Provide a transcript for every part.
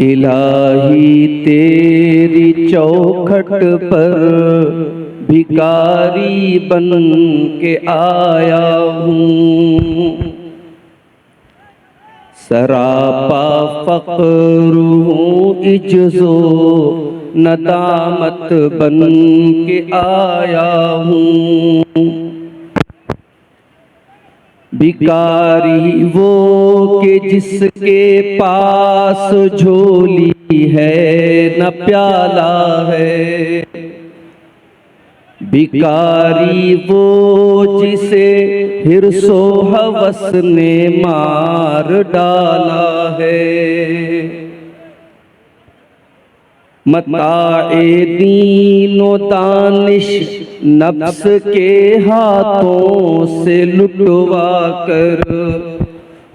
इलाही तेरी चौखट पर भिखारी बन के आया हूँ। सरापा फक्र हूँ, इज्जो नदामत बन के आया हूँ। भिखारी वो के जिसके पास झोली है न प्याला है। भिखारी वो जिसे हिर्सो हवस ने मार डाला है। मताए दीनो दानिश नफ्स के हाथों से लुटवा कर,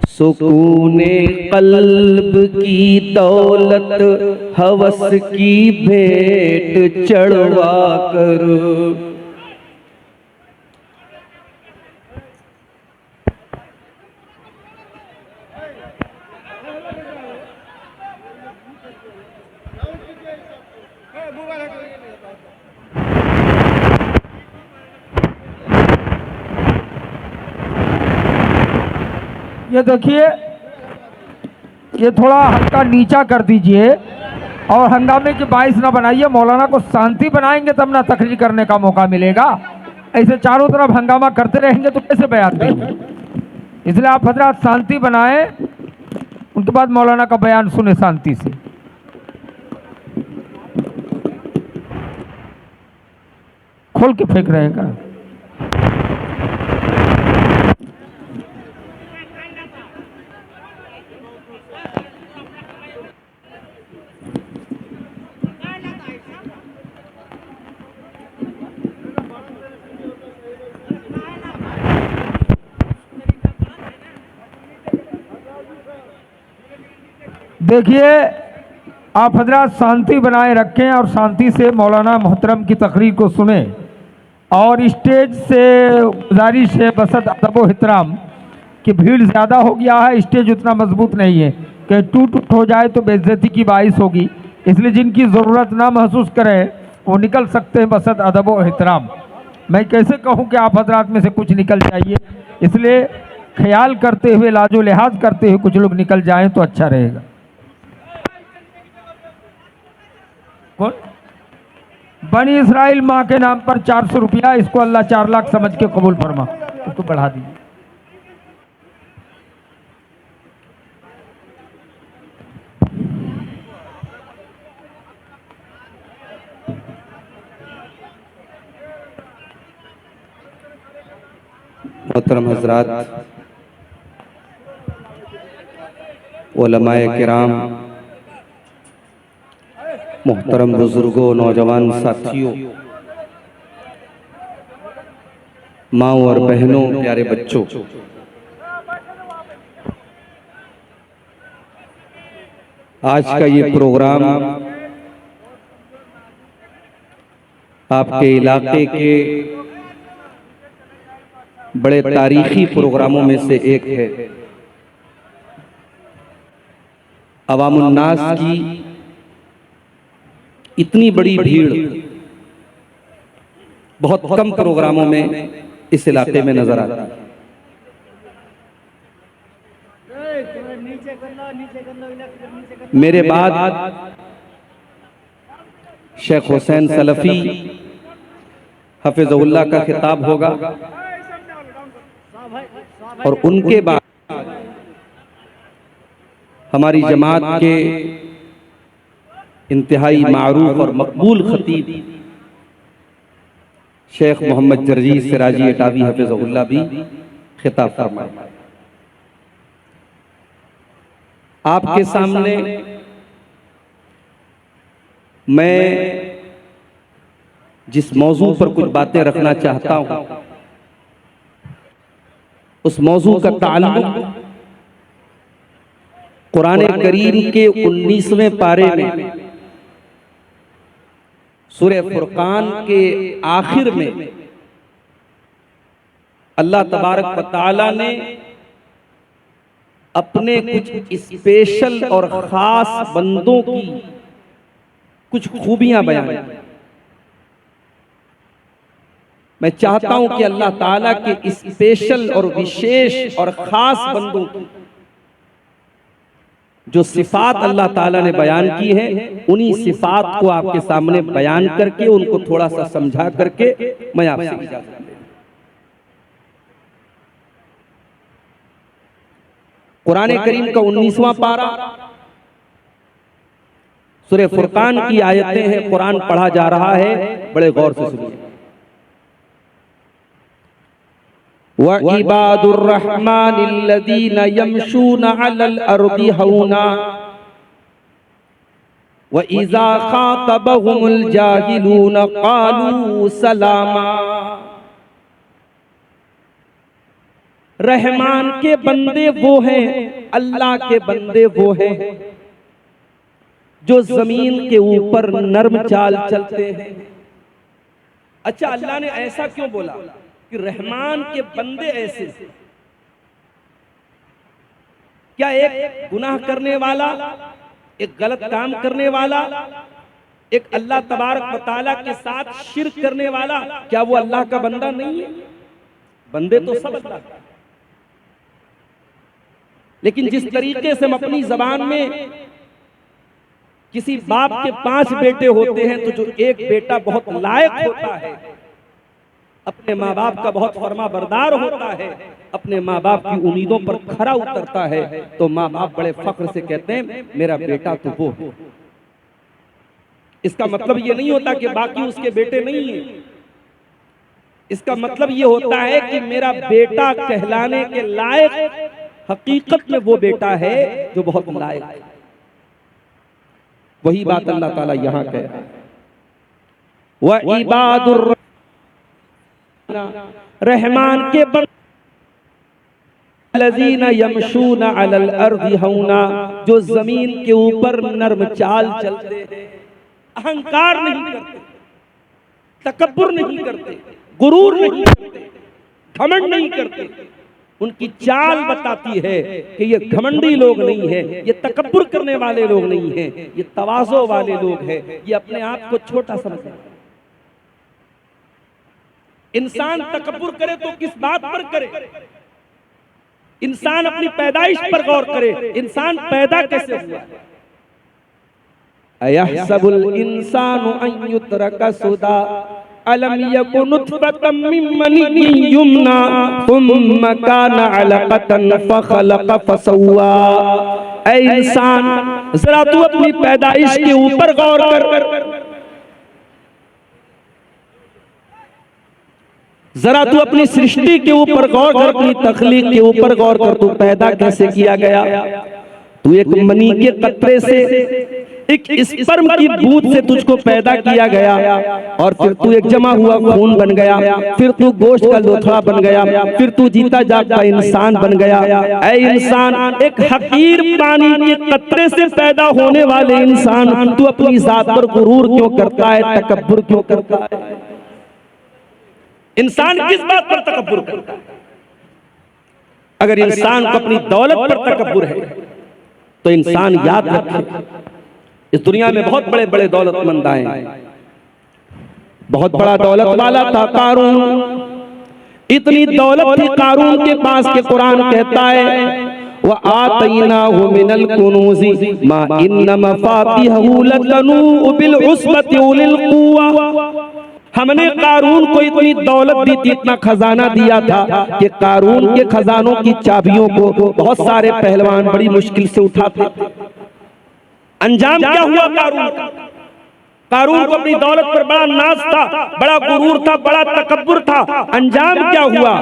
सुकूने कल्ब की दौलत हवस की भेंट चढ़वा कर। ये देखिए, ये थोड़ा हल्का नीचा कर दीजिए और हंगामे की बाइस ना बनाइए। मौलाना को शांति बनाएंगे तब ना तकरीर करने का मौका मिलेगा। ऐसे चारों तरफ हंगामा करते रहेंगे तो कैसे बयान देंगे। इसलिए आप हजरात शांति बनाएं, उनके बाद मौलाना का बयान सुने शांति से। खोल के फेंक रहेगा। देखिए, आप हजरात शांति बनाए रखें और शांति से मौलाना मोहतरम की तकरीर को सुने। और स्टेज से गुजारिश है बसत अदब व एहतराम कि भीड़ ज़्यादा हो गया है, स्टेज उतना मजबूत नहीं है कि टूट हो जाए तो बेइज्जती की बाइस होगी। इसलिए जिनकी ज़रूरत ना महसूस करें वो निकल सकते हैं बसत अदब व एहतराम। मैं कैसे कहूँ कि आप हजरात में से कुछ निकल जाइए, इसलिए ख्याल करते हुए, लाजो लिहाज करते हुए कुछ लोग निकल जाएं तो अच्छा रहेगा। कौन? बनी इसराइल माँ के नाम पर 400 रुपया, इसको अल्लाह 4 लाख समझ के कबूल फरमा, इसको बढ़ा दीजिए। मोहतरम हजरात, उलमाए किराम, मोहतरम बुजुर्गों, नौजवान साथियों, माँ और बहनों, प्यारे बच्चों, आज का ये प्रोग्राम आपके इलाके के बड़े तारीखी प्रोग्रामों में से एक है। अवामुन्नास की इतनी बड़ी भीड़ बहुत कम प्रोग्रामों में इस इलाके में नजर आती है। मेरे बाद शेख हुसैन सलफी हफिज़हुल्लाह का खिताब होगा और उनके बाद हमारी जमात के इंतहाई मारूफ और मकबूल खतीब शेख मोहम्मद जर्जीस सिराजी अटावी हफिज़हुल्लाह भी खिताब फरमाए। आपके सामने मैं जिस मौजू पर कुछ बातें रखना चाहता हूं, उस मौजू का ताल्लुक कुरान करीम के 19वें पारे में सूरह फुरकान के आखिर में अल्लाह तबारक व तआला ने अपने कुछ स्पेशल और खास बंदों की कुछ खूबियां बयान की। मैं चाहता हूं कि अल्लाह ताला के स्पेशल और विशेष और खास बंदों की जो सिफात अल्लाह ताला ने बयान की है, उन्हीं सिफात को आपके सामने बयान करके उनको थोड़ा सा समझा करके मैं आपसे इजाजत लेता हूं। कुरान करीम का 19वां पारा, सूरह फुरकान की आयतें हैं। कुरान पढ़ा जा रहा है, बड़े गौर से सुनिए। व इबादुर रहमानिल्लज़ीना यमशूना अलल अर्दि हौना व इज़ा खातबहुमुल जाहिलूना क़ालू सलामा। रहमान के बंदे वो हैं, अल्लाह के बंदे वो हैं जो जमीन के ऊपर नर्म चाल चलते हैं। अच्छा, अल्लाह ने ऐसा क्यों बोला कि रहमान के बंदे ऐसे? क्या एक गुनाह करने वाला, एक गलत काम करने वाला, एक अल्लाह तबारक व तआला के साथ शिर्क करने वाला, क्या वो अल्लाह का बंदा नहीं है? बंदे तो सब अल्लाह का। लेकिन जिस तरीके से हम अपनी जबान में किसी बाप के 5 बेटे होते हैं, तो जो एक बेटा बहुत लायक होता है, अपने माँ बाप का बहुत फरमा बरदार होता है, अपने माँ बाप की उम्मीदों पर खरा उतरता है, तो माँ बाप बड़े फख्र से कहते हैं मेरा बेटा तो वो है। इसका मतलब ये नहीं होता कि बाकी उसके बेटे नहीं है। इसका मतलब ये होता है कि मेरा बेटा कहलाने के लायक हकीकत में वो बेटा है जो बहुत लायक है। वही बात अल्लाह ताला यहां कह रहा है, व इबादुर रहमान के लजीना यमशूना अलल अर्दि हौना, जो जमीन के ऊपर नर्म चाल चलते हैं, अहंकार नहीं करते, तकब्बुर नहीं करते, गुरूर नहीं करते, घमंड नहीं करते। उनकी चाल बताती है कि ये घमंडी लोग नहीं है, ये तकब्बुर करने वाले लोग नहीं है, ये तवाज़ो वाले लोग हैं, ये अपने आप को छोटा समझते हैं। इंसान तकब्बुर करे तो किस बात पर करे? इंसान अपनी पैदाइश पर गौर करे, इंसान पैदा कैसे हुआ? अयहसबुल इंसानु अन युत्रका सुदा अलम यकुन नुतफतम मिन मनिय्यिन युमना थुम्मा काना अलक़तन फखलक़ फसव्वा। ऐ इंसान, जरा तू अपनी पैदाइश के ऊपर गौर कर, जरा तू अपनी सृष्टि के ऊपर गौर कर, अपनी तख्लीक के ऊपर गौर कर। तू पैदा कैसे किया गया? तू एक मनी के कतरे से, एक स्पर्म की बूंद से तुझको पैदा किया गया, और फिर तू एक जमा हुआ खून बन गया, फिर तू गोश्त का लोथड़ा बन गया, फिर तू जीता जागता इंसान बन गया। ऐ इंसान, एक हकीर पानी के कतरे से पैदा होने वाले इंसान, तू अपनी जात पर गुरूर क्यों करता है, तकब्बुर क्यों करता है? इंसान किस बात पर तकब्बुर करता है? अगर इंसान को अपनी दौलत पर तकब्बुर है तो इंसान याद रखे, इस दुनिया में बहुत बड़े बड़े दौलतमंद आए। बहुत बड़ा दौलत वाला था कारून, इतनी दौलत थी कारून के पास के कुरान कहता है व आतैनाहु मिनल कुनूज़ि मा इन्न मफातिहहु लतनू बिल उस्बति उलिल कुव्वा। हमने कारून को इतनी दौलत दी थी, इतना खजाना दिया था कि कारून के खजानों की चाबियों को बहुत सारे पहलवान बड़ी मुश्किल से उठाते थे। अंजाम क्या हुआ कारून का? कारून को अपनी दौलत पर बड़ा नाज था, बड़ा गुरूर था, बड़ा तकब्बुर था। अंजाम क्या हुआ?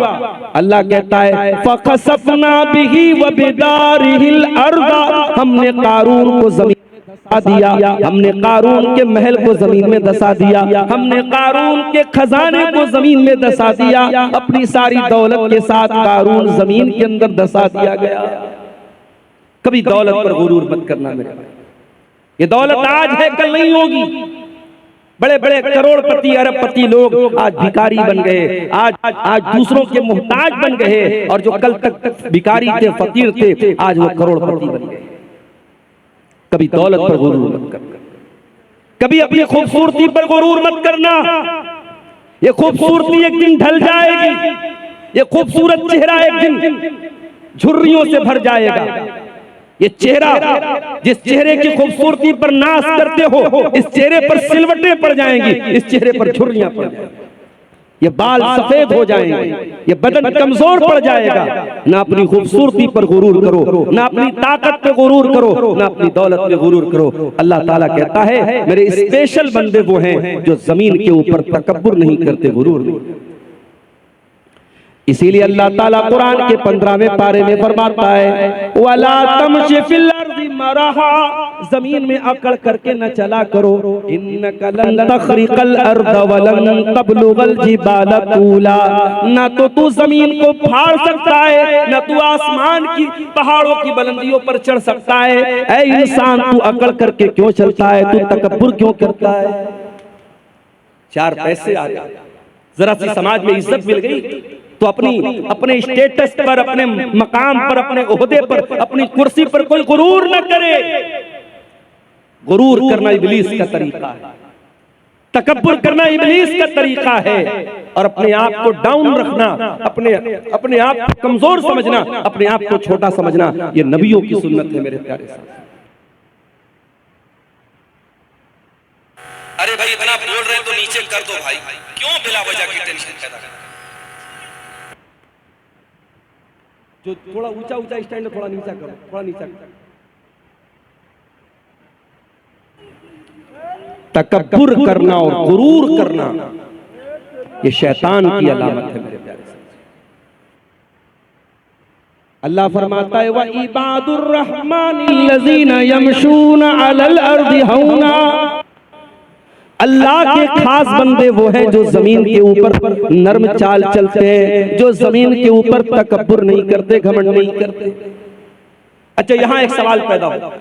अल्लाह कहता है फखसफना बिही व बिदारिहिल अर्दा। हमने कारून को जमीन दसा दिया, हमने कारून के महल को जमीन में दसा दिया, हमने कारून के खजाने को जमीन में दसा दिया। अपनी सारी दौलत के साथ कारून जमीन के अंदर दसा दिया गया। कभी दौलत पर गुरूर मत करना मेरे भाई। ये दौलत आज है, कल नहीं होगी। बड़े बड़े करोड़पति अरबपति लोग आज भिखारी बन गए, आज दूसरों के मोहताज बन गए, और जो कल तक भिखारी थे, फकीर थे, आज वो करोड़पति बन गए। कभी दौलत पर गुरूर मत करना, कभी अपनी खूबसूरती पर गुरूर मत करना। ये खूबसूरती एक दिन ढल जाएगी, ये खूबसूरत चेहरा एक दिन झुर्रियों से भर जाएगा। ये चेहरा, जिस चेहरे की खूबसूरती पर नाश करते हो, इस चेहरे पर सिलवटें पड़ जाएंगी, इस चेहरे पर झुर्रियां पड़ जाएंगी, ये बाल सफेद हो जाएंगे, ये बदन कमजोर पड़ जाएगा। ना अपनी खूबसूरती पर गुरूर करो, ना अपनी ताकत पे गुरूर करो, ना अपनी दौलत पे गुरूर करो। अल्लाह ताला कहता है मेरे स्पेशल बंदे वो हैं जो जमीन के ऊपर तकब्बुर नहीं करते, गुरूर नहीं। इसीलिए अल्लाह ताला कुरान के 15वें पारे में फरमाता है वला तमशी फिल अर्दी मरहा, जमीन में अकड़ करके न चला करो। इन्नका लन तखरिकल अर्द वलन तबलुगल जिबाल तूला, ना तो तू जमीन को फाड़ सकता है, ना तू आसमान की पहाड़ों की बुलंदियों पर चढ़ सकता है। ऐ इंसान, तू अकड़ करके क्यों चलता है, तू तकब्बुर क्यों करता है? 4 पैसे आ गए, जरा सी समाज में इज्जत मिल गई तो अपने स्टेटस पर, अपने मकाम पर, अपने ओहदे पर, अपनी कुर्सी पर कोई गुरूर न करे। गुरूर करना इब्लीस का तरीका है, तकब्बुर करना इब्लीस का तरीका है, और अपने आप को डाउन रखना, अपने आप को कमजोर समझना, अपने आप को छोटा समझना, ये नबियों की सुन्नत है मेरे प्यारे साथ। अरे भाई इतना बोल रहे तो नीचे कर दो भाई, क्यों बिला वजह की टेंशन पैदा कर? जो थोड़ा ऊंचा स्टैंड थोड़ा नीचा करो, थोड़ा नीचा करो। तकब्बुर करना और गुरूर करना ये शैतान की अलामत है मेरे प्यारे से। अल्लाह फरमाता है व इबादुर रहमानिल्लज़ीना यमशूना अलल अर्दि हौना, अल्लाह के खास बंदे वो हैं जो जमीन के ऊपर नर्म चाल चलते हैं, जो जमीन के ऊपर तकब्बुर नहीं करते, घमंड नहीं करते। अच्छा, यहां एक सवाल पैदा हो,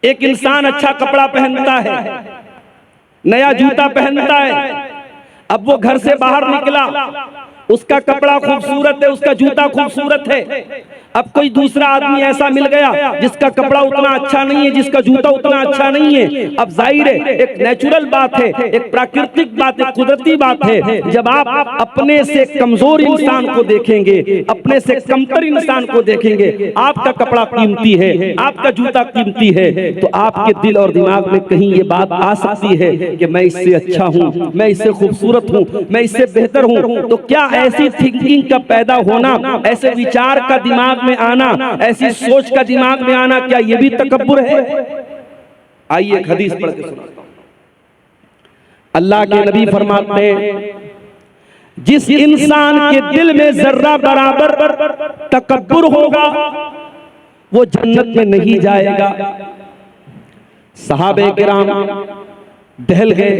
एक इंसान अच्छा कपड़ा पहनता है, नया जूता पहनता है, अब वो घर से बाहर निकला, उसका कपड़ा खूबसूरत है, उसका जूता खूबसूरत है। अब कोई दूसरा आदमी ऐसा मिल गया जिसका कपड़ा उतना अच्छा नहीं है, जिसका जूता उतना अच्छा नहीं है। अब जाहिर है एक नेचुरल बात है, एक प्राकृतिक बात है, कुदरती बात है, जब आप अपने से कमजोर इंसान को देखेंगे, अपने से कमतर इंसान को देखेंगे, आपका कपड़ा कीमती है, आपका जूता कीमती है, तो आपके दिल और दिमाग में कहीं ये बात आ सकती है कि मैं इससे अच्छा हूं, मैं इससे खूबसूरत हूं, मैं इससे बेहतर हूं। तो क्या ऐसी थिंकिंग का पैदा होना, ऐसे विचार का दिमाग में आना, ऐसी सोच का दिमाग में आना, क्या ये भी तकब्बुर है? आइए एक हदीस पढ़ के सुनाता हूं। अल्लाह के नबी फरमाते हैं जिस इंसान के दिल में जर्रा बराबर तकब्बुर होगा वो जन्नत में नहीं जाएगा। सहाबे किराम दहल गए,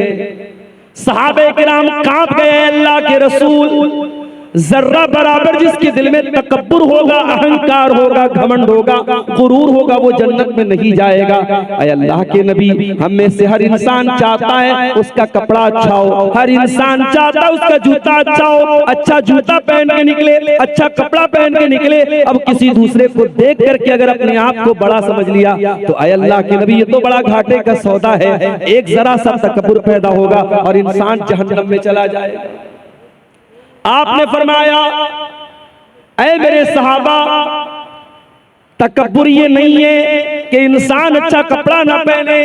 सहाबे किराम कांप गए, अल्लाह के रसूल, जर्रा बराबर जिसके दिल में तकब्बुर होगा, अहंकार होगा, घमंड होगा, गुरूर होगा, वो जन्नत में नहीं जाएगा। ऐ अल्लाह के नबी, हम में से हर इंसान चाहता है उसका कपड़ा अच्छा हो, हर इंसान चाहता है उसका जूता अच्छा हो, अच्छा जूता पहन के निकले, अच्छा कपड़ा पहन के निकले। अब किसी दूसरे को देख करके अगर अपने आप को बड़ा समझ लिया तो ऐ अल्लाह के नबी, ये तो बड़ा घाटे का सौदा है। एक जरा सा तकब्बुर पैदा होगा और इंसान जहन्नम में चला जाएगा। आपने फरमाया ऐ मेरे सहाबा, तकब्बुर ये नहीं है कि इंसान अच्छा कपड़ा ना पहने,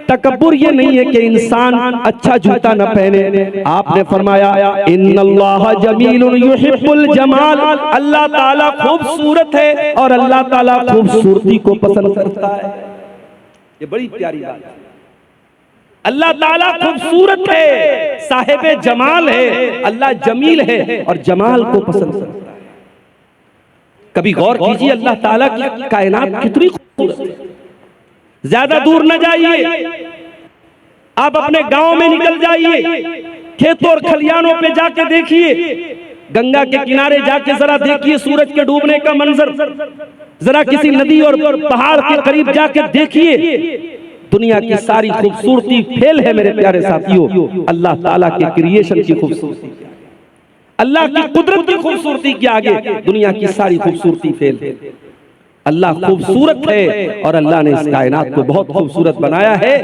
तकब्बुर ये नहीं है कि इंसान अच्छा जूता ना पहने। आपने फरमाया इन्नल्लाह जमीलुन युहिब्बुल जमाल, अल्लाह ताला खूबसूरत है और अल्लाह ताला खूबसूरती को पसंद करता है। ये बड़ी प्यारी बात है। अल्लाह ताला खूबसूरत है, साहिबे जमाल है, अल्लाह जमील है और जमाल को पसंद करता है। कभी गौर कीजिए अल्लाह ताला की कायनात कितनी खूबसूरत है। ज्यादा दूर न जाइए, आप अपने गांव में निकल जाइए, खेतों और खलियानों पे जाके देखिए, गंगा के किनारे जाके जरा देखिए सूरज के डूबने का मंजर, जरा किसी नदी और पहाड़ के करीब जाके देखिए, दुनिया की सारी खूबसूरती फेल है मेरे प्यारे साथियों, अल्लाह ताला के क्रिएशन की खूबसूरती, अल्लाह की कुदरत की खूबसूरती के आगे दुनिया की सारी खूबसूरती फेल है। अल्लाह खूबसूरत है और अल्लाह ने इस कायनात को बहुत खूबसूरत बनाया है।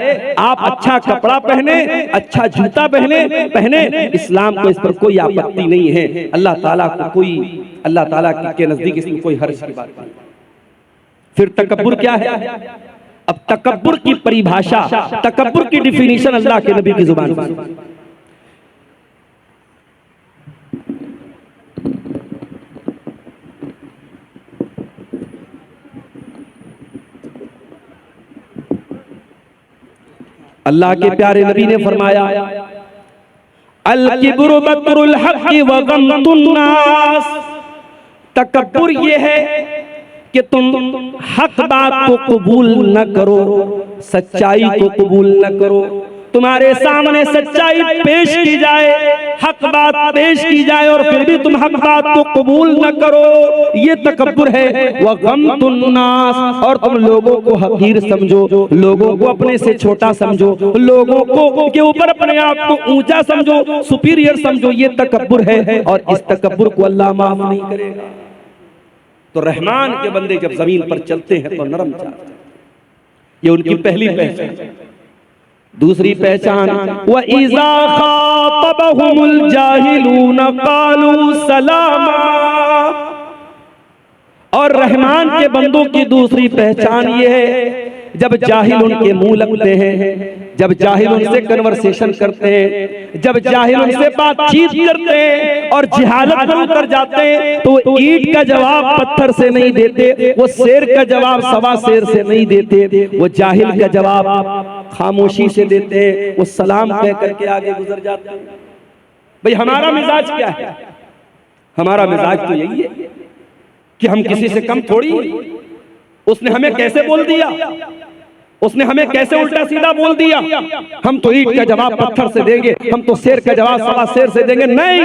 आप अच्छा कपड़ा पहने, अच्छा जूता पहने, इस्लाम को इस पर कोई आपत्ति नहीं है। अल्लाह ताला के नजदीक इसमें कोई हर्ज की बात नहीं। फिर तकब्बुर क्या है? अब तकब्बुर की परिभाषा, तकब्बुर की डिफिनीशन अल्लाह के नबी की जुबान से। अल्लाह के प्यारे नबी ने फरमाया, अल किब्रु बत्रुल हक़्क़ि व गम्तुन नास, तकब्बुर ये है कि तुम हक बात को कबूल न करो, सच्चाई को कबूल न करो। तुम्हारे सामने सच्चाई पेश की जाए, हक बात पेश की जाए और फिर भी तुम हक बात को कबूल न करो, ये तकब्बुर है। व गम्तुन नास, और तुम लोगों को हकीर समझो, लोगों को अपने से छोटा समझो, लोगों को के ऊपर अपने आप को ऊंचा समझो, सुपीरियर समझो, ये तकब्बुर है। और इस तकब्बुर को अल्लाह माफ नहीं करेगा। तो रहमान के बंदे जब जमीन पर चलते हैं तो नरम चलते हैं, ये उनकी पहली पहचान। दूसरी पहचान, व इज़ा खातबहुमुल जाहिलून क़ालू सलामा, और रहमान के बंदों की दूसरी पहचान ये है, जब जाहिल उनके मुंह लगते हैं, जब जाहिल उनसे कन्वर्सेशन करते हैं, जब जाहिल उनसे बातचीत करते हैं और जिहालत में उतर जाते हैं, तो ईंट का जवाब पत्थर से नहीं देते, वो शेर का जवाब सवा शेर से नहीं देते, वो जाहिल का जवाब खामोशी से देते हैं, वो सलाम कह करके आगे गुजर जाते हैं। भाई हमारा मिजाज क्या है? हमारा मिजाज तो यही है कि हम किसी से कम थोड़ी, उसने हमें कैसे बोल दिया, उसने हमें कैसे उल्टा सीधा बोल दिया, हम तो ईंट का जवाब पत्थर से देंगे, हम तो शेर का जवाब सवा शेर से देंगे। नहीं,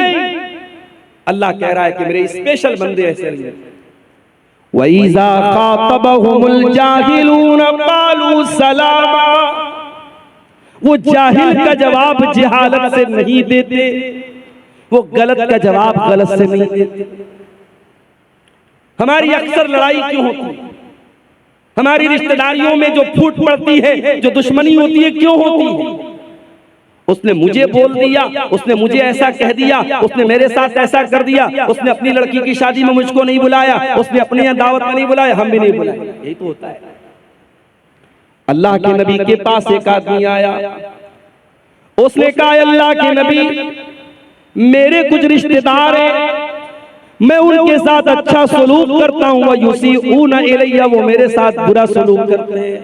अल्लाह कह रहा है कि मेरे स्पेशल बंदे ऐसे नहीं। वइज़ा खातबहुमुल जाहिलून क़ालू सलामा, वो जाहिल का जवाब जिहालत से नहीं देते, वो गलत का जवाब गलत से नहीं देते। हमारी अक्सर लड़ाई क्यों होती है? हमारी रिश्तेदारियों में जो फूट पड़ती है, जो दुश्मनी होती है, क्यों होती है? उसने मुझे बोल दिया, उसने मुझे ऐसा कह दिया, उसने मेरे साथ ऐसा कर दिया, उसने अपनी लड़की की शादी में मुझको नहीं बुलाया, उसने अपने यहाँ दावत में नहीं बुलाया, हम भी नहीं बुलाए। यही तो होता है। अल्लाह के नबी के पास एक आदमी आया, उसने कहा, अल्लाह के नबी, मेरे कुछ रिश्तेदार हैं, मैं उनके साथ अच्छा सलूक करता हूँ, व युसीऊना इलैया, वो मेरे साथ बुरा सलूक करते हैं।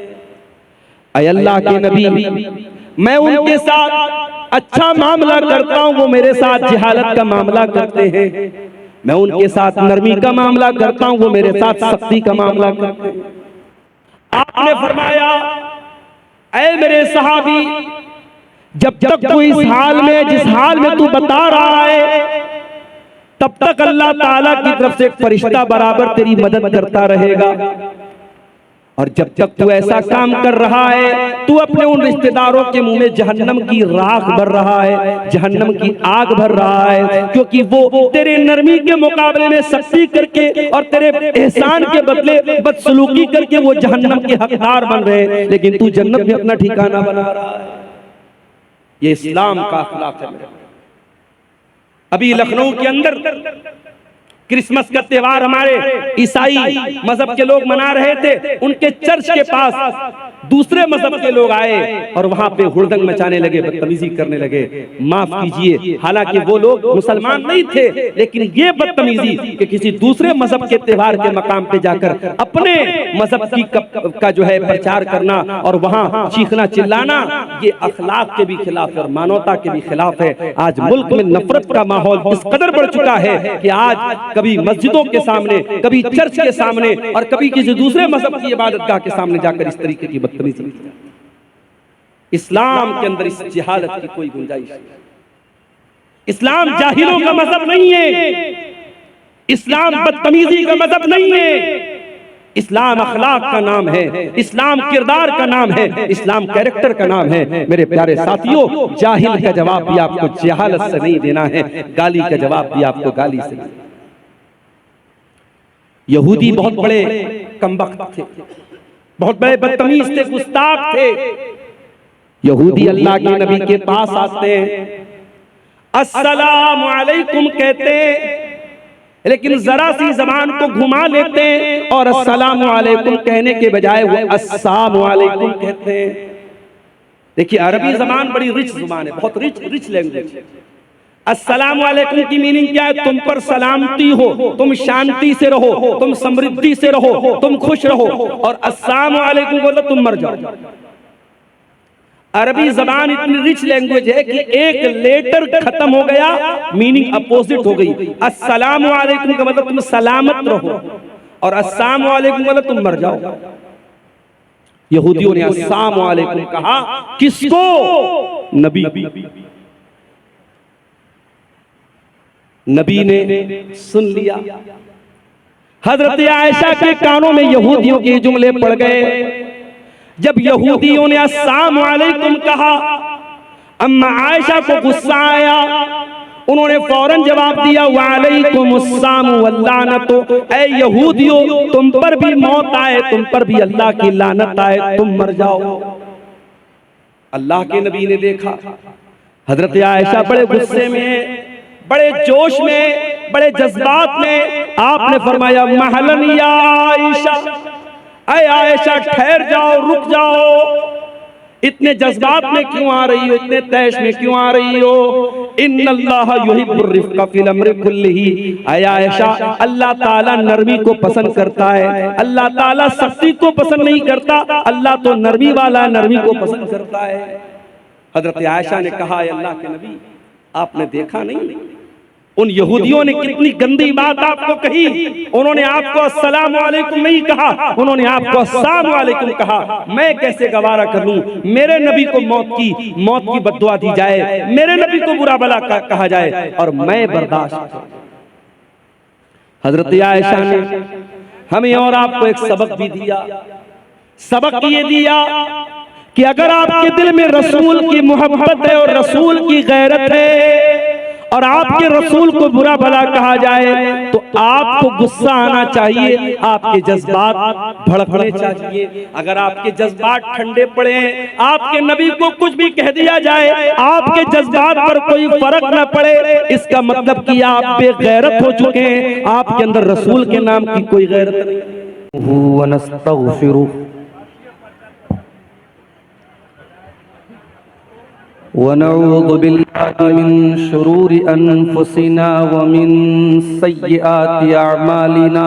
ऐ अल्लाह के नबी, मैं उनके साथ अच्छा मामला करता हूँ, वो मेरे साथ जिहालत का मामला करते हैं। मैं उनके साथ नरमी का मामला करता हूँ, वो मेरे साथ सख्ती का मामला करते हैं। आपने फरमाया, ऐ मेरे सहाबी, जब तक तू इस हाल में, जिस हाल में तू बता रहा है, तब तक अल्लाह ताला की तरफ से एक फरिश्ता बराबर तेरी मदद करता रहेगा। और जब तक तू ऐसा काम कर रहा है, तू अपने उन रिश्तेदारों के मुंह में जहन्नम की राख भर रहा है, जहन्नम की आग भर रहा है, क्योंकि वो तेरे नरमी के मुकाबले में सख्ती करके और तेरे एहसान के बदले बदसलूकी करके वो जहन्नम के हकदार बन रहे हैं, लेकिन तू जन्नत में अपना ठिकाना बना रहा है। ये इस्लाम का अखलाक है। अभी लखनऊ के अंदर क्रिसमस का त्योहार हमारे ईसाई मजहब के लोग मना रहे थे, उनके चर्च के पास दूसरे मजहब के लोग आए और वहां पे हुड़दंग मचाने लगे, बदतमीजी करने लगे। माफ कीजिए, हालांकि वो लोग मुसलमान नहीं थे, लेकिन ये बदतमीजी कि किसी दूसरे मजहब के त्योहार के मकाम पे जाकर अपने मजहब की का जो है प्रचार करना और वहां चीखना चिल्लाना, ये अखलाक के भी खिलाफ है और मानवता के भी खिलाफ है। आज मुल्क में नफरत का माहौल इस कदर बढ़ चुका है कि आज कभी मस्जिदों के सामने, कभी चर्च के सामने और कभी किसी दूसरे मजहब की इबादतगाह के सामने जाकर इस तरीके की बदतमीजी। इस्लाम के अंदर इस जिहालत की कोई गुंजाइश नहीं। इस्लाम जाहिलों का मजहब नहीं है, इस्लाम बदतमीजी का मजहब नहीं है। इस्लाम अखलाक का नाम है, इस्लाम किरदार का नाम है, इस्लाम कैरेक्टर का नाम है। मेरे प्यारे साथियों, जाहिल का जवाब भी आपको जहालत से नहीं देना है, गाली का जवाब भी आपको गाली से नहीं। यहूदी बहुत बड़े कमबख्त थे, बहुत बड़े बदतमीज थे, गुस्ताख थे। यहूदी अल्लाह के नबी के पास आते हैं, अस्सलामु अलैकुम कहते हैं, लेकिन जरा सी जबान को घुमा लेते हैं और अस्सलामु अलैकुम कहने के बजाय वो अस्सलामु अलैकुम कहते हैं। देखिए, अरबी जबान बड़ी रिच जुबान है, बहुत रिच लैंग्वेज है। अस्सलामु अलैकुम की मीनिंग क्या है? तुम पर सलामती हो, तुम शांति से रहो, तुम समृद्धि से रहो, तुम खुश रहो। और अस्सलामु अलैकुम बोलो तुम मर जाओ। अरबी जबान इतनी रिच लैंग्वेज है कि एक लेटर खत्म हो गया, मीनिंग अपोजिट हो गई। अस्सलामु अलैकुम का मतलब तुम सलामत रहो और अस्सलामु अलैकुम मतलब तुम मर जाओ। यहूदियों ने अस्सलामु अलैकुम कहा, किसको? नबी। नबी ने सुन लिया। हजरत आयशा के कानों में यहूदियों के जुमले पड़ गए। जब यहूदियों ने अस्सलामु अलैकुम कहा, अम्मा आयशा को गुस्सा आया, उन्होंने फौरन जवाब दिया, वालैकुमुस्सलाम वल्लानतु, ऐ यहूदियों तुम पर भी मौत आए, तुम पर भी अल्लाह की लानत आए, तुम मर जाओ। अल्लाह के नबी ने देखा हजरत आयशा बड़े गुस्से में, बड़े जोश में, बड़े जज्बात में, आपने फरमाया, महलन या आयशा, ऐ आयशा ठहर जाओ, रुक जाओ। इतने जज्बात में क्यों आ रही हो, इतने तैश में क्यों आ रही हो? इन्नल्लाह युहिब्बुर रिफ्क़ फिल अम्रि कुल्लिही, ऐ आयशा अल्लाह ताला नरमी को पसंद करता है, अल्लाह ताला सख्ती को पसंद नहीं करता, अल्लाह तो नरमी वाला है, नरमी को पसंद करता है। हजरत आयशा ने कहा, अल्लाह के नबी आपने देखा नहीं उन यहूदियों ने कितनी गंदी बात आपको कही? उन्होंने आपको अस्सलामु अलैकुम नहीं कहा, उन्होंने आपको अस्सलामु अलैकुम कहा। मैं कैसे गवारा कर लूं मेरे नबी को मौत की बद्दुआ दी जाए, मेरे नबी को बुरा भला कहा जाए और मैं बर्दाश्त। हजरत आयशा ने हमें और आपको एक सबक भी दिया। सबक ये दिया कि अगर आपके दिल में रसूल की मोहब्बत है और रसूल की गैरत है और आपके रसूल को बुरा भला कहा जाए तो आपको गुस्सा आना चाहिए, आपके जज्बात भड़कने चाहिए। अगर आपके जज्बात ठंडे पड़े, आपके नबी को कुछ भी कह दिया जाए, आपके जज्बात पर कोई फर्क न पड़े, इसका मतलब कि आप बेगैरत हो चुके हैं, आपके अंदर रसूल के नाम की कोई गैरत नहीं। वनऊज़ु बिल्लाहि मिन शुरूरि अनफुसिना व मिन सय्यिआति अअमालिना,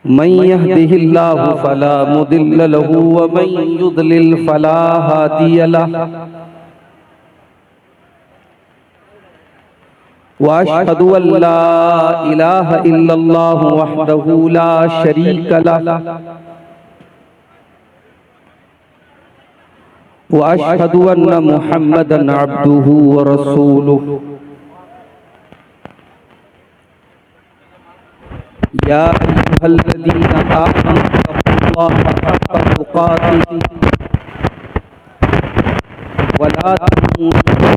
मन यहदिहिल्लाहु फला मुदिल्ल लहु व मन युद्लिल फला हादिय लहु, व अशहदु अल्ला इलाहा इल्लल्लाहु वहदहु ला शरीक लहु, व अशहदु अन्न मुहम्मदन अब्दुहु व रसूलुहु। या अय्युहल्लज़ीना आमनु तक़ुल्लाहा हक़्क़ तुक़ातिही व ला तमूतुन्ना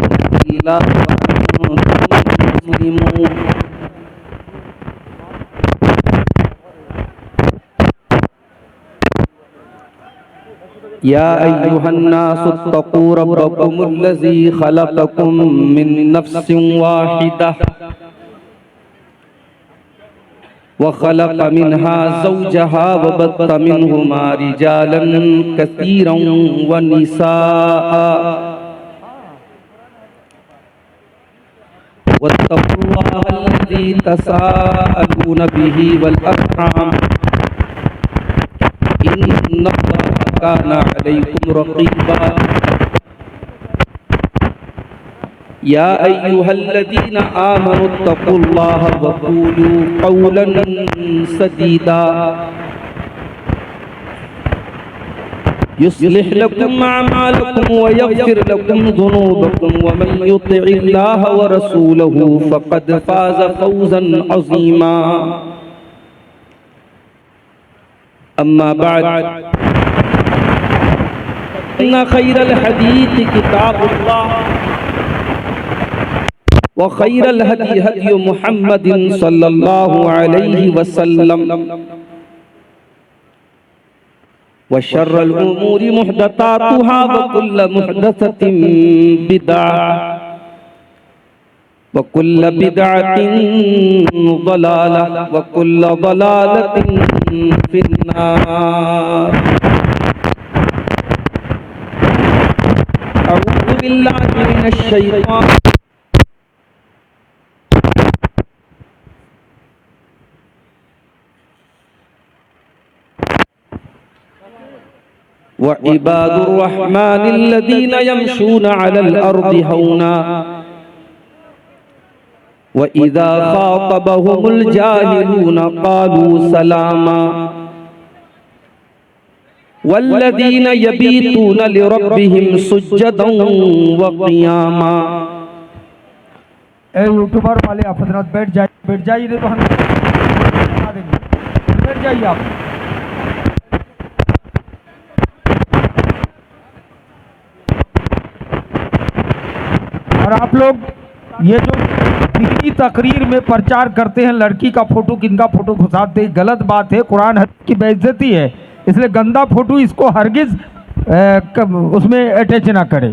इल्ला व अंतुम मुस्लिमून। या अय्युहन्नासु इत्तक़ू रब्बकुमुल्लज़ी ख़लक़कुम मिन नफ़्सिन वाहिदह व ख़लक़ मिन्हा ज़ौजहा व बत्थ मिन्हुमा रिजालन कसीरन व निसाअ वत्तक़ुल्लाहल्लज़ी तसाअलून बिही वल अर्हाम इन्नल्लाहा काना अलैकुम रक़ीबा। या अय्युहल्लज़ीना आमनु इत्तक़ुल्लाहा व क़ूलू क़ौलन सदीदा युस्लिह लकुम अमालकुम व यग़फिर लकुम ज़ुनूबकुम व मन युतिइल्लाह व रसूलहु फ़क़द फ़ाज़ फ़ौज़न अज़ीमा। अम्मा बअद इन्ना खैरल हदीस किताबुल्लाह व खैरल हदी हदी मुहम्मदिन सल्लल्लाहु अलैहि वसल्लम व शर्रल उमूरि मुहदसातुहा व कुल्ल मुहदसतिन बिदअह व कुल्ल बिदअतिन ज़लालह व कुल्ल ज़लालतिन फिन्नार। अऊज़ु बिल्लाहि मिनश शैतानिर व इबादुर रहमानिल्लज़ीना यमशूना अलल अर्दि हौना व इज़ा ख़ातबहुमुल जाहिलूना क़ालू सलामा वल्लज़ीना यबीतूना लिरब्बिहिम सुज्जदन व क़ियामा। ए यूट्यूबर वाले आप हजरत बैठ जाइए नहीं तो हम बता देंगे। बैठ जाइए आप। और आप लोग ये जो दीनी तकरीर में प्रचार करते हैं लड़की का फोटो किनका फोटो घुसाते हैं, गलत बात है, कुरान हदीस की बेइज्जती है, इसलिए गंदा फोटो इसको हरगिज उसमें अटैच ना करें।